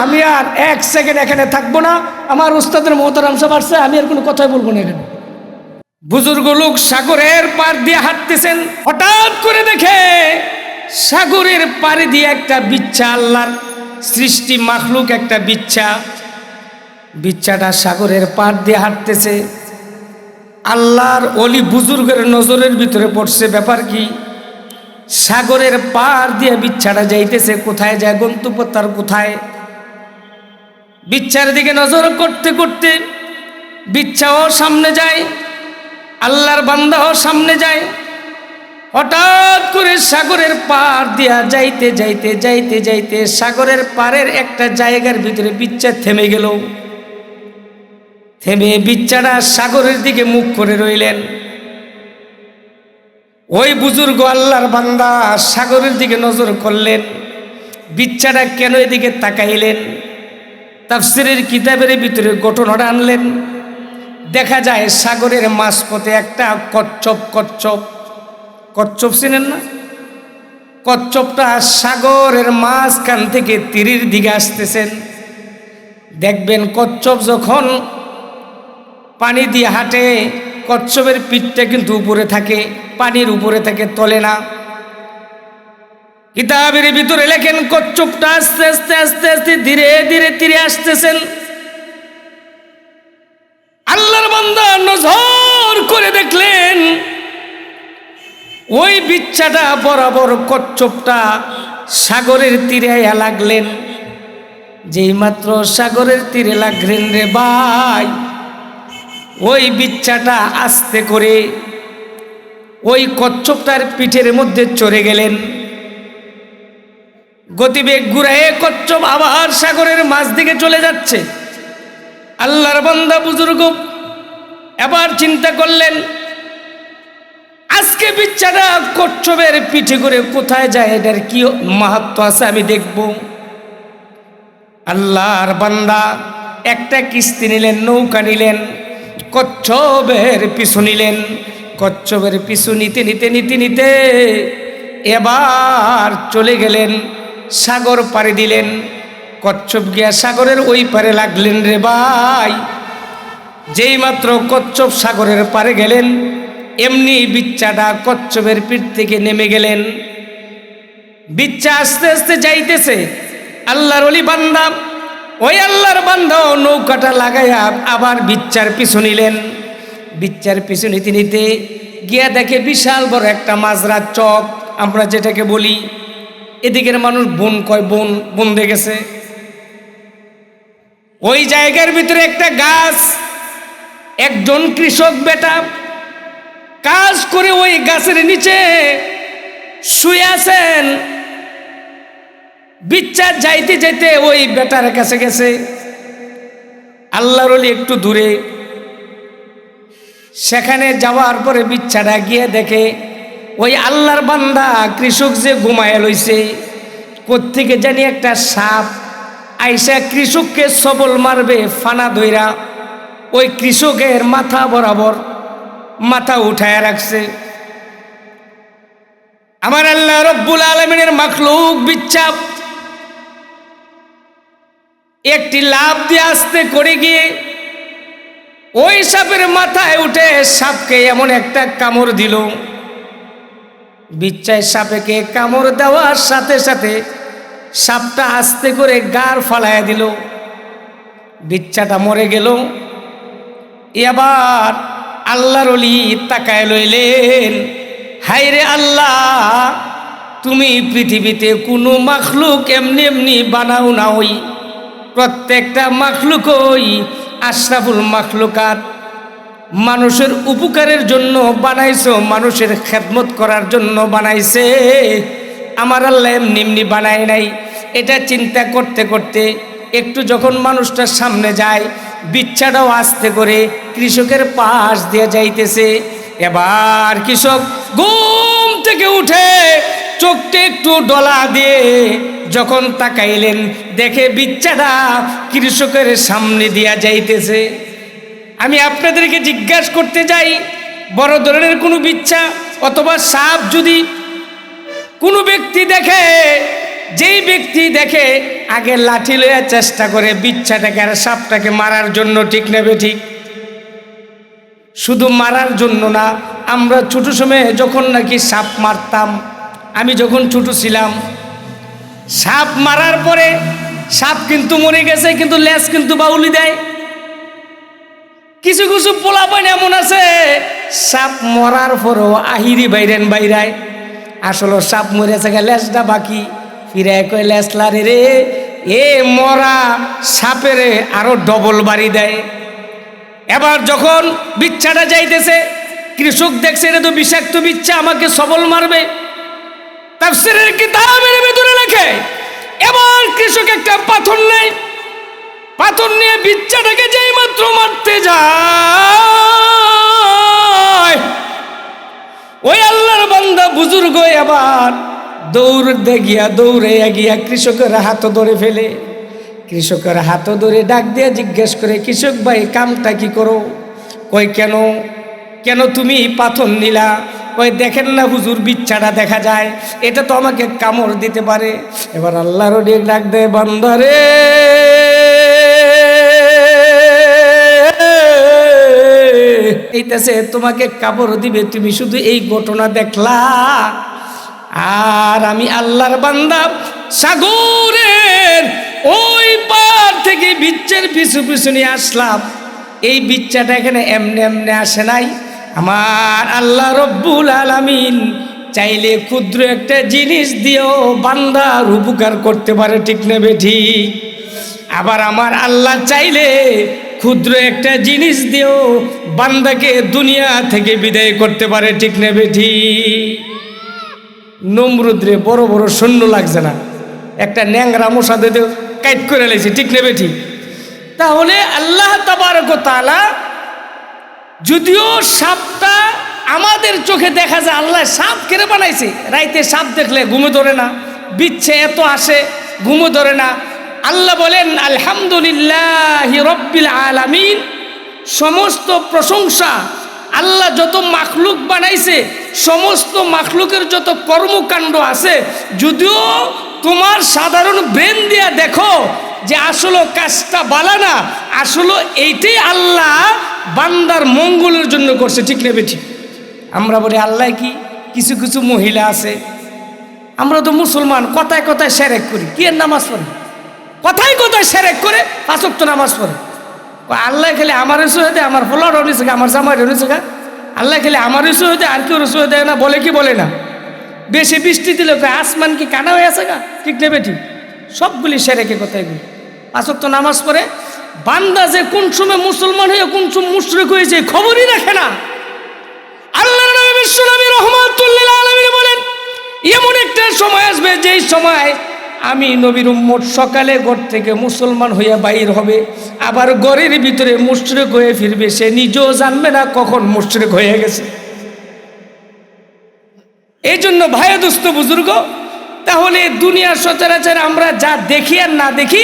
আমি আর এক সেকেন্ড এখানে থাকবো না, আমার উস্তাদের মোহতারাম সব আসছে, আমি আর কোনো কথাই বলবো না এখানে। বুজুর্গ লোক সাগরের পার দিয়ে হাঁটতেছেন, হঠাৎ করে দেখে সাগরের পাড়ে দিয়ে একটা বিচ্ছা, আল্লাহর সৃষ্টি মাখলুক একটা বিচ্ছাটা সাগরের পার দিয়ে হাঁটতেছে। আল্লাহর অলি বুজুর্গের নজরের ভিতরে পড়ছে, ব্যাপার কি? সাগরের পার দিয়ে বিচ্ছাটা যাইতেছে, কোথায় যায়? গন্তব্য তার কোথায়? বিচ্ছার দিকে নজর করতে করতে বিচ্ছাও সামনে যায়, আল্লাহর বান্দাও সামনে যায়। হঠাৎ করে সাগরের পার দিয়া যাইতে যাইতে যাইতে যাইতে সাগরের পারের একটা জায়গার ভিতরে বিচ্ছা থেমে গেল। থেমে বিচ্ছাটা সাগরের দিকে মুখ করে রইলেন। ওই বুজুর্গ আল্লাহর বান্দা সাগরের দিকে নজর করলেন, বিচ্ছাটা কেন এদিকে তাকাইলেন? তাফসীরের কিতাবের ভিতরে ঘটনাটা আনলেন। দেখা যায় সাগরের মাঝপথে একটা কচ্ছপ চিনেন না? কচ্ছপটা সাগরের মাঝখান থেকে তীরের দিকে আসতেছেন। দেখবেন কচ্ছপ যখন পানি দিয়ে হাঁটে, কচ্ছপের পিঠটা কিন্তু উপরে থাকে, পানির উপরে থাকে, তলে না। কিতাবের ভিতরে লেখেন কচ্ছপটা আস্তে আস্তে আস্তে আস্তে ধীরে ধীরে তীরে আসতেছেন। আল্লাহর বান্দা নজর করে দেখলেন ওই বিচ্ছাটা বরাবর কচ্ছপটা সাগরের তীরে লাগলেন। যেই মাত্র সাগরের তীরে লাগলেন রে ভাই, ওই বিচ্ছাটা আস্তে করে ওই কচ্ছপটার পিঠের মধ্যে চড়ে গেলেন। গতিবেগ ঘুরায়ে কচ্ছপ আবার সাগরের মাঝ দিকে চলে যাচ্ছে। আল্লাহর বান্দা বুজুর্গ এবার চিন্তা করলেন, আজকে বিচ্ছাটা কচ্ছপের পিঠে করে কোথায় যায়, এটার কি মাহাত্ম্য আছে আমি দেখব। আল্লাহর বান্দা একটা কিস্তি নিলেন, নৌকা নিলেন, কচ্ছপের পিছু নিলেন। কচ্ছপের পিছু নিতে নিতে নিতে নিতে এবার চলে গেলেন, সাগর পাড়ি দিলেন। কচ্ছপ গিয়া সাগরের ওই পারে লাগলেন রে ভাই। যেই মাত্র কচ্ছপ সাগরের পারে গেলেন, এমনি বিচ্ছাটা কচ্ছপের পিঠ থেকে নেমে গেলেন। বিচ্ছা আস্তে আস্তে যাইতেছে। আল্লাহর ওলি বান্দা, ওই আল্লাহর বান্দা নৌকাটা লাগাইয়া আবার বিচ্ছার পিছু নিলেন। বিচ্ছার পিছু নিতে নিতে গিয়া দেখে বিশাল বড় একটা মাজরার চক, আমরা যেটাকে বলি, এদিকের মানুষ বন কয়, বন দেখেছে। ওই জায়গার ভিতরে একটা গাছ, একজন কৃষক বেটা কাজ করে ওই গাছের নিচে শুয়ে আছেন। বিচ্ছা যাইতে যাইতে ওই বেটার কাছে গেছে। আল্লাহর ওলি একটু দূরে, সেখানে যাওয়ার পরে বিচ্ছাটা গিয়ে দেখে ওই আল্লাহর বান্দা কৃষক যে ঘুমায় লইছে, কোত্থেকে জানি একটা সাপ আইসা কৃষককে সবল মারবে, ফানা ধইরা ওই কৃষকের মাথা বরাবর মাথা উঠায় রাখছে। আমার আল্লাহ রব্বুল আলামিনের মাখলুক বিচ্ছা একটি লাফ দিয়ে আস্তে করে গিয়ে ওই সাপের মাথায় উঠে সাপকে এমন একটা কামড় দিল। বিচ্ছায় সাপেকে কামড় দেওয়ার সাথে সাথে সাপটা আস্তে করে গার ফালাইয়া দিল। বিচ্ছাটা মরে গেল। এবার আল্লাহর ওলি তাকায় লইলেন, হায়রে আল্লাহ, তুমি পৃথিবীতে কোনো মাখলুক এমনি এমনি বানাও না। ওই প্রত্যেকটা মাখলুকই আশরাফুল মাখলুকাত, মানুষের উপকারের জন্য বানাইছো, মানুষের খেদমত করার জন্য বানাইছে। আমার আল্লাহ এমনি এমনি বানায় নাই। এটা চিন্তা করতে করতে একটু যখন মানুষটার সামনে যায়, বিচ্ছাটাও আস্তে করে কৃষকের পাশ দিয়ে যাইতেছে। এবার কৃষক ঘুম থেকে উঠে চোখটা একটু ডলা দিয়ে যখন তাকাইলেন, দেখে বিচ্ছাটা কৃষকের সামনে দিয়া যাইতেছে। আমি আপনাদেরকে জিজ্ঞাসা করতে যাই, বড় ধরনের কোনো বিচ্ছা অথবা সাপ যদি কোনো ব্যক্তি দেখে, যেই ব্যক্তি দেখে আগে লাঠি লইয়া চেষ্টা করে বিচ্ছাটাকে আর সাপটাকে মারার জন্য, ঠিক নেবে ঠিক? শুধু মারার জন্য না, আমরা ছোট সময়ে যখন নাকি সাপ মারতাম, আমি যখন ছোট ছিলাম, সাপ মারার পরে সাপ কিন্তু মরে গেছে, কিন্তু লেজ কিন্তু বাউলি দেয়। কিছু কিছু পোলাপান এমন আছে সাপ মরার পরও আহিরি বাইরেন বাইরায়, আসলে সাপ মরেছে লেজটা বাকি, ফিরে কয় লেজ লারে রে, এ মরা সাপেরে আরো ডবল বাড়ি দেয়। এবার যখন বিচ্ছাটা যাইতেছে, কৃষক দেখছে এটা তো বিষাক্ত বিচ্ছা, আমাকে সবল মারবে, তাফসীরের কিতাবের ভিতরে লেখে এবার কৃষক একটা পাথর নেয়, পাথর নিয়ে বিচ্ছাটাকে যেই মাত্র মারতে যায়, ওই আল্লাহর বান্দা বুজুর্গ এবার দৌড়ে গিয়া কৃষকের হাত ধরে ফেলে। কৃষকের হাত ধরে ডাক দিয়ে জিজ্ঞেস করে, কৃষক ভাই কামটা কি করো? কই কেন কেন তুমি পাথর নিলা? কই দেখেন না হুজুর, বিচ্ছাটা দেখা যায়, এটা তো আমাকে কামড় দিতে পারে। এবার আল্লাহর ডাক দেয়, বান্দারে এইটাছে তোমাকে কামড় দিবে, তুমি শুধু এই ঘটনা দেখলা, আর আমি আল্লাহর বান্দা সাগরের ওই পার থেকে বিচ্ছের পিছু পিছু নিয়ে আসলাম। এই বিচ্ছাটা এখানে এমনি এমনি আসে নাই। আমার আল্লাহ রব্বুল আলামিন চাইলে ক্ষুদ্র একটা জিনিস দিয়েও বান্দার উপকার করতে পারে, ঠিক নেবে ঠিক? আবার আমার আল্লাহ চাইলে ক্ষুদ্র একটা জিনিস দিয়েও বান্দাকে দুনিয়া থেকে বিদায় করতে পারে, ঠিক নেবে ঠিক? নমরুদরে বড় বড় সৈন্য লাগছে না, একটা ন্যাংরা মশা দিয়ে কাইট করে লেছে, ঠিক নেবে ঠিক? তাহলে আল্লাহ তাবারক ওয়া তাআলা যদিও সাপটা আমাদের চোখে দেখা যায়, আল্লাহ সাপ কেড়ে বানাইছে, রাইতে সাপ দেখলে ঘুমে ধরে না, বিচ্ছে এত আসে ঘুমে ধরে না। আল্লাহ বলেন আলহামদুলিল্লাহি রব্বিল আলামিন, সমস্ত প্রশংসা আল্লাহ যত মাখলুক বানাইছে, সমস্ত মাখলুকের যত কর্মকাণ্ড আছে, যদিও তোমার সাধারণ ব্রেন দিয়া দেখো যে আসলে কাজটা বালা না, আসলে এইটাই আল্লাহ বান্দার মঙ্গলের জন্য করছে, ঠিক নেবে ঠিক? আমরা বলি আল্লাহ কি, কিছু কিছু মহিলা আছে, আমরা তো মুসলমান, কথায় কথায় সেরেক করি, কি এর নামাজ পড়ে, কথায় কথায় সেরেক করে 5 ওয়াক্ত নামাজ পড়ে। আল্লাহ খেলে আমার রসু হয়ে দেয়, আমার ফলার রয়েছে, আমার জামাই রয়েছে, আল্লাহ খেলে আমার রসু হয়ে দেয়, আর কেউ রসু হয়ে দেয় না, বলে কি বলে না? বেশি বৃষ্টি দিলে আসমান কি কানা হয়ে আছে গা, ঠিক নেবে ঠিক? সবগুলি সেরেকে কথায় গুলি। 5 ওয়াক্ত নামাজ পড়ে, বান্দা যে কোন সময় মুসলমান হয়ে কোন সময় মুশরিক হয়েছে খবরই রাখে না। আল্লাহর নবী বিশ্বনবী রাহমাতুল্লিল আলামিন বলেন, এমন একটা সময় আসবে যেই সময় আমি নবীর উম্মত সকালে ঘর থেকে মুসলমান হইয়া বাইর হবে, আবার ঘরের ভিতরে মুশরিক হয়ে ফিরবে, সে নিজেও জানবে না কখন মুশরিক হয়ে গেছে। এই জন্য ভাই দোস্ত বুজুর্গ, তাহলে দুনিয়ার সচরাচর আমরা যা দেখি আর না দেখি,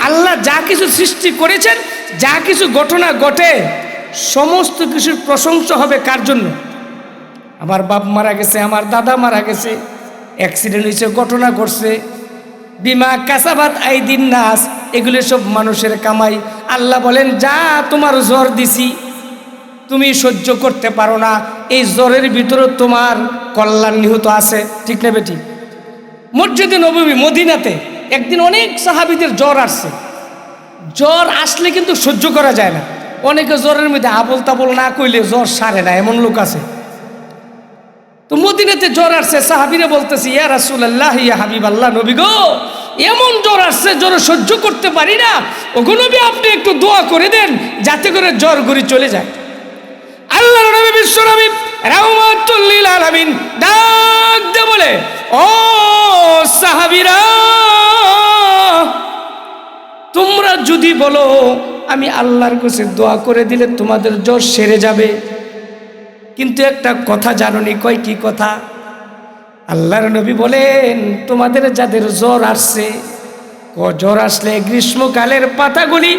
আল্লাহ যা কিছু সৃষ্টি করেছেন, যা কিছু ঘটনা ঘটে, সমস্ত কিছুর প্রশংসা হবে কার জন্য? আমার বাপ মারা গেছে, আমার দাদা মারা গেছে, অ্যাক্সিডেন্ট হয়েছে, ঘটনা ঘটছে, বিমা কাসাবাত আইদিন নাস, এগুলো সব মানুষের কামাই। আল্লাহ বলেন, যা তোমার জ্বর দিছি তুমি সহ্য করতে পারো না, এই জ্বরের ভিতরে তোমার কল্যাণ নিহিত আছে, ঠিক নেবে ঠিক? মসজিদে নববী মদিনাতে একদিন অনেক সাহাবীদের জ্বর আসছে। জ্বর আসলে কিন্তু সহ্য করা যায় না, অনেকে জ্বরের মধ্যে আবল তাবল না কইলে জ্বর সারে না, এমন লোক আছে। তো মদিনাতে জ্বর আসছে, সাহাবীরা বলতেছে, ইয়া রাসূলুল্লাহ, ইয়া হাবিবাল্লাহ, নবী গো, এমন জ্বর আসছে, জ্বর সহ্য করতে পারি না, ওগো নবী আপনি একটু দোয়া করে দেন যাতে করে জ্বর ঘুরে চলে যায়। আল্লাহর নবী বিশ্বনবী রাহমাতুল্লিল আলামিন ডাক দিয়ে বলে, ও সাহাবীরা, তোমরা যদি বলো আমি আল্লাহর কাছে দোয়া করে দিলে তোমাদের জ্বর সেরে যাবে, কিন্তু একটা কথা জানোনি? কয় কি কথা? আল্লাহর নবী বলেন, তোমাদের যাদের জ্বর আসছে, জ্বর আসলে গ্রীষ্মকালের পাতাগুলি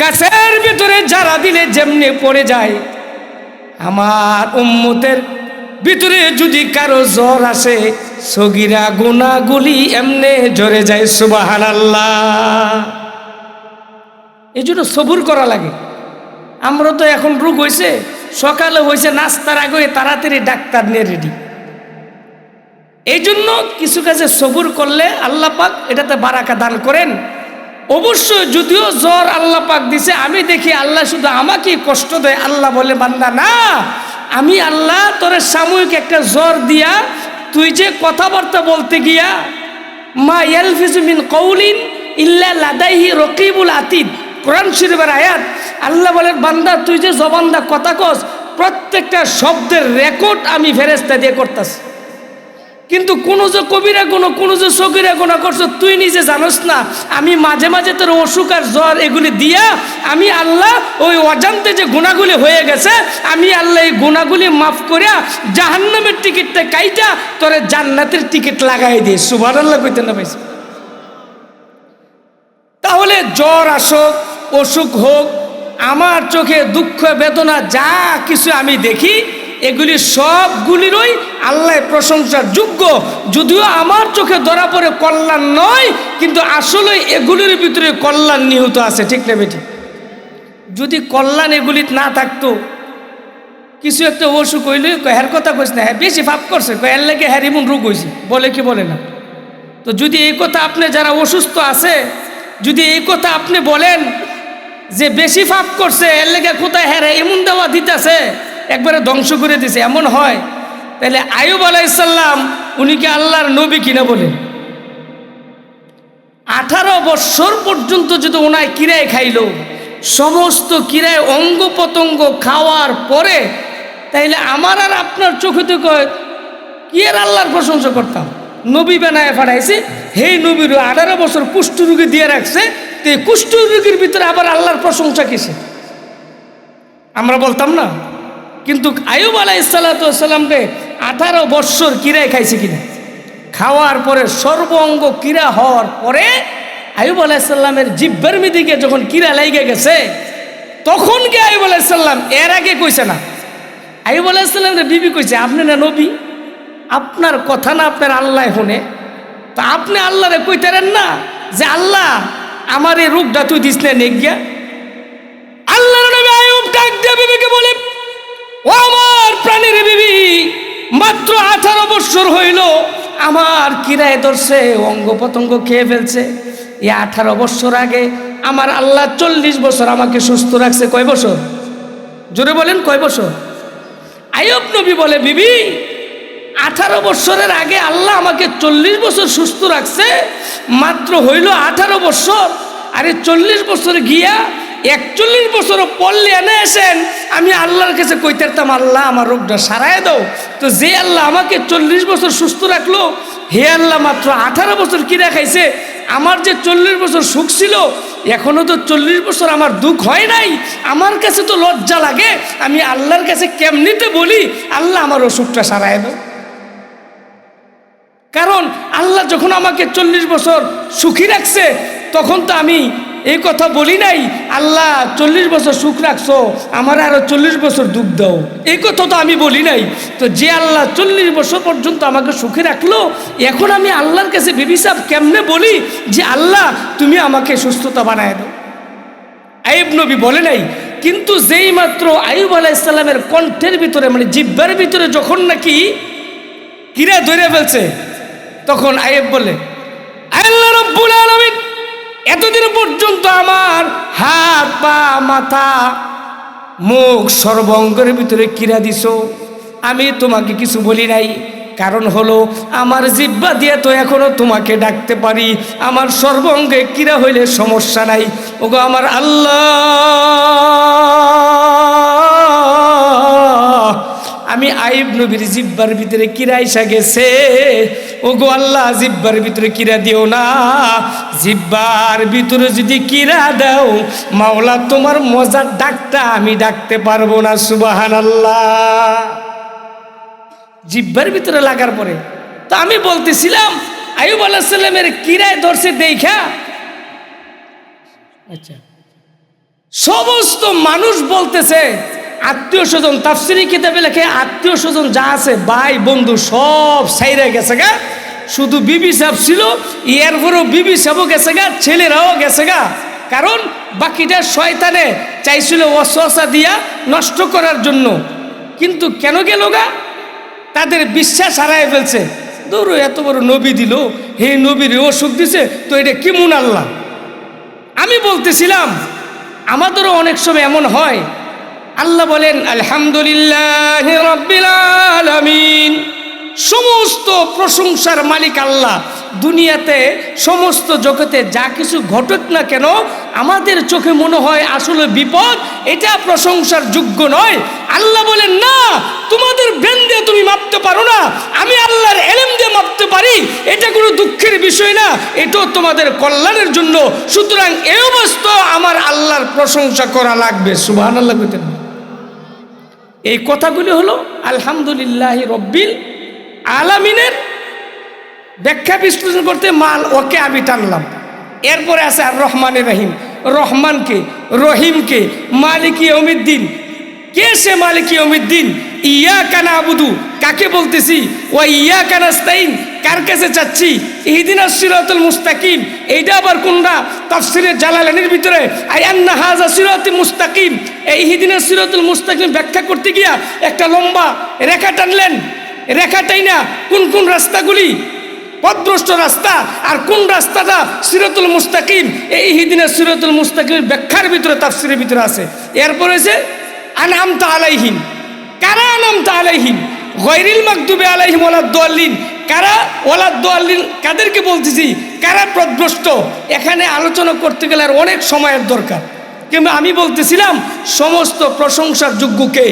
গাছের ভিতরে যারা দিলে যেমনি পড়ে যায়, আমার উম্মতের ভিতরে যদি কারো জ্বর আসে, সগিরা গুনাহগুলি এমনে ঝরে যায়। সুবহানাল্লাহ। এই জন্য সবুর করা লাগে। আমরা তো এখন রোগ হয়েছে, সকালে হয়েছে নাস্তার আগে তাড়াতাড়ি ডাক্তার নিয়ে রেডি। এই জন্য কিছু কাজে সবুর করলে আল্লাহ পাক এটাতে বারাকা দান করেন। অবশ্যই যদিও জ্বর আল্লাহ পাক দিছে, আমি দেখি আল্লাহ শুধু আমাকেই কষ্ট দেয়। আল্লাহ বলে, বান্দা না, আমি আল্লাহ তোরে সাময়িক একটা জ্বর দিয়া তুই যে কথাবার্তা বলতে গিয়া মা ইয়ালফিজু মিন কওলিন ইল্লা লাদাইহি রকিবুল আতিদ, কোরআন শরীফের আয়াত। আল্লাহ বলেন, বান্দা তুই যে জবানদা কথা কস, প্রত্যেকটা শব্দের রেকর্ড আমি ফেরেশতা দিয়ে করতেছি। কিন্তু কোনো যে কবিরা গুনাহ, কোনো যে সগীরা গুনাহ করছো তুই নিজে জানোস না। আমি মাঝে মাঝে তোর অসুখ আর জ্বর এগুলি দিয়া আমি আল্লাহ ওই অজান্তে যে গুনাহগুলি হয়ে গেছে, আমি আল্লাহ এই গুনাহগুলি মাফ করিয়া জাহান্নামের টিকিটটা কাইটা তোরে জান্নাতের টিকিট লাগাই দিয়ে। সুবহানাল্লাহ কইতে না পাইছি? তাহলে জ্বর আসুক, অসুখ হোক, আমার চোখে দুঃখ বেদনা যা কিছু আমি দেখি, এগুলি সবগুলিরই আল্লাহ প্রশংসার যোগ্য। যদিও আমার চোখে ধরা পড়ে কল্যাণ নয়, কিন্তু আসলে এগুলির ভিতরে কল্যাণ নিহিত আছে। ঠিক না বেটি? যদি কল্যাণ এগুলি না থাকতো, কিছু একটা অসুখ হইলে হ্যার কথা কইস না, হ্যাঁ বেশি পাপ করছে, এর লেগে হ্যার এমন রোগ হয়েছে, বলে কি বলে না? তো যদি এই কথা আপনি যারা অসুস্থ আছে, যদি এই কথা আপনি বলেন যে বেশি পাপ করছে, এর লেগে কোথায় হ্যাঁ এমন দেওয়া দিতেছে, একবারে ধ্বংস করে দিছে, এমন হয়, তাহলে আইয়ুব আলাইহিস সালাম উনি কি আল্লাহর নবী কিনা বলেন? 18 বছর পর্যন্ত যদি ওনায় কিরায় খাইল, সমস্ত কিরায় অঙ্গ প্রত্যঙ্গ খাওয়ার পরে, তাইলে আমার আর আপনার চোখে তো কি আর আল্লাহর প্রশংসা করতাম? নবী বানায় পাঠাইছে, হেই নবীর 18 বছর কুষ্ঠ রোগী দিয়ে রাখছে, তো এই কুষ্ঠ রোগীর ভিতরে আবার আল্লাহর প্রশংসা কিসে? আমরা বলতাম না? কিন্তু আইয়ুব আলাইহিস সালামকে 18 বছর কিরায় খাইছে কিনা? খাওয়ার পরে সর্ব অঙ্গ কিরা হওয়ার পরে আইয়ুব আলাইহিস সালামের জিহ্বার দিকে যখন কিরা লাইগে গেছে, তখন কি আইয়ুব আলাইহিস সালাম, এর আগে কইছে না? আইয়ুব আলাইহিস সালামের বিবি কইছে, আপনি না নবী, আপনার কথা না আপনার আল্লাহ শুনে, তা আপনি আল্লাহরে কইতারেন না যে আল্লাহ আমার এই রোগটা তুই দিস না নেগিয়া? আল্লাহর নবী আইয়ুব ডাক দিয়ে বিবিকে বলে, ও আমার প্রাণের বিবি, মাত্র 18 বছর হইল আমার কিরায় ধরছে, অঙ্গ প্রত্যঙ্গ খেয়ে ফেলছে। এই 18 বছর আগে আমার আল্লাহ 40 বছর আমাকে সুস্থ রাখছে। কয় বছর? জোরে বলেন, কয় বছর? আইয়ুব নবী বলে, বিবি 18 বছরের আগে আল্লাহ আমাকে 40 বছর সুস্থ রাখছে, মাত্র হইল 18 বছর, আরে 40 বছর গিয়া 41 বছর পড়লে এনে আসেন, আমি আল্লাহর কাছে কইতারতাম, আল্লাহ আমার রোগটা সারায় দাও। তো যে আল্লাহ আমাকে 40 বছর সুস্থ রাখলো, হে আল্লাহ মাত্র 18 বছর কি রাখাইছে, আমার যে 40 বছর সুখ ছিল, এখনো তো 40 বছর আমার দুঃখ হয় নাই। আমার কাছে তো লজ্জা লাগে, আমি আল্লাহর কাছে কেমনিতে বলি আল্লাহ আমার অসুখটা সারায় দাও? কারণ আল্লাহ যখন আমাকে 40 বছর সুখী রাখছে, তখন তো আমি এই কথা বলি নাই, আল্লাহ 40 বছর সুখ রাখছো, আমার আরো 40 বছর দুঃখ দাও, এই কথা তো আমি বলি নাই। তো যে আল্লাহ 40 বছর পর্যন্ত আমাকে সুখী রাখলো, এখন আমি আল্লাহর কাছে বিবিসাব কেমনে বলি যে আল্লাহ তুমি আমাকে সুস্থতা বানায় দাও? আইয়ুব নবী বলে নাই। কিন্তু যেই মাত্র আইয়ুব আলাইহিস সালামের কণ্ঠের ভিতরে, মানে জিহ্বার ভিতরে যখন নাকি কিরা ধরে ফেলছে, তখন আইয়ুব বলে, আল্লাহ রাব্বুল আলামিন এতদিন পর্যন্ত আমার হাত পা মাথা মুখ সর্বঙ্গের ভিতরে কিরা দিছো, আমি তোমাকে কিছু বলি নাই। কারণ হলো আমার জিহ্বা দিয়ে তো এখনো তোমাকে ডাকতে পারি, আমার সর্বঙ্গে কিরা হইলে সমস্যা নাই। ওগো আমার আল্লাহ, আমি আইয়ুব নবীর জিহ্বার ভিতরে কিরা এসে গেছে, ওগো আল্লাহ জিহ্বার ভিতরে কিরা দিও না। জিহ্বার ভিতরে যদি কিরা দাও, মাওলা তোমার মজার ডাকটা আমি ডাকতে পারবো না। সুবহানাল্লাহ। জিহ্বার ভিতরে লাগার পরে তো আমি বলতেছিলাম, আইয়ুব আলাইহিস সালামের কিরায় ধরছে দেখা, আচ্ছা সমস্ত মানুষ বলতেছে আত্মীয় স্বজন তাফসিরি কিতাবে লেখে আত্মীয় স্বজন যা আছে ভাই বন্ধু সব সাইরা গেছে গা, শুধু বিবি সাহেব ছিল, এরপরেও বিবি সাহেবও গেছে গা, ছেলেরাও গেছে গা। কারণ বাকিটা শয়তানে চাইছিল ওয়াসওয়াসা দিয়া নষ্ট করার জন্য। কিন্তু কেন গেল গা? তাদের বিশ্বাস হারায় ফেলছে। ধরো এত বড় নবী দিল, হে নবীর অসুখ দিছে, তো এটা কেমন আল্লাহ? আমি বলতেছিলাম আমাদেরও অনেক সময় এমন হয়। আল্লাহ বলেন আলহামদুলিল্লাহ রাব্বিল আলামিন, সমস্ত প্রশংসার মালিক আল্লাহ। দুনিয়াতে সমস্ত জগতে যা কিছু ঘটুক না কেন আমাদের চোখে মনে হয় আসলে বিপদ, এটা প্রশংসার যোগ্য নয়। আল্লাহ বলেন না, তোমাদের ব্রেন দিয়ে তুমি মাপতে পারো না, আমি আল্লাহর ইলম দিয়ে মাপতে পারি, এটা কোনো দুঃখের বিষয় না, এটাও তোমাদের কল্যাণের জন্য। সুতরাং এই অবস্থা আমার আল্লাহর প্রশংসা করা লাগবে। সুবহানাল্লাহ কইতেন। এই কথাগুলি হলো আলহামদুলিল্লাহ রব্বিল আলামিনের ব্যাখ্যা বিশ্লেষণ করতে মাল ওকে আমি টানলাম। এরপরে আছে আর রহমানের রহিম, রহমানকে, রহিমকে, মালিক ইয়াউমিদ্দিন। কে সে মালিক ইয়াউমিদ্দিন? ইয়াকা নাবুদু, কাকে বলতেছি? ওয়া ইয়াকা নাস্তাইন, কার কাছে চাচ্ছি? ইহদিনাস সিরাতাল মুস্তাকিম, এইটা আবার কোনটা? তাফসিরে জালালাইনের ভিতরে আয়ান্না হাযা সিরাতুল মুস্তাকিম, এই ইহদিনাস সিরাতুল মুস্তাকিম ব্যাখ্যা করতে গিয়া একটা লম্বা রেখা টানলেন। রেখাটাই না কোন কোন রাস্তাগুলি পথভ্রষ্ট রাস্তা আর কোন রাস্তাটা সিরাতুল মুস্তাকিম, এই ইহদিনাস সিরাতুল মুস্তাকিমের ব্যাখ্যার ভিতরে তাফসিরের ভিতরে আছে। এরপর আছে আনআমতা আলাইহিম, কারা আনআমতা আলাইহিম? গায়রিল মাগদুবি আলাইহিম ওয়ালাদ-দাল্লিন, কারা ওয়ালাদ-দাল্লিন? কাদেরকে বলতেছি? কারা পথভ্রষ্ট? এখানে আলোচনা করতে গেলে আর অনেক সময়ের দরকার, কিন্তু আমি বলতেছিলাম সমস্ত প্রশংসার যোগ্য কে?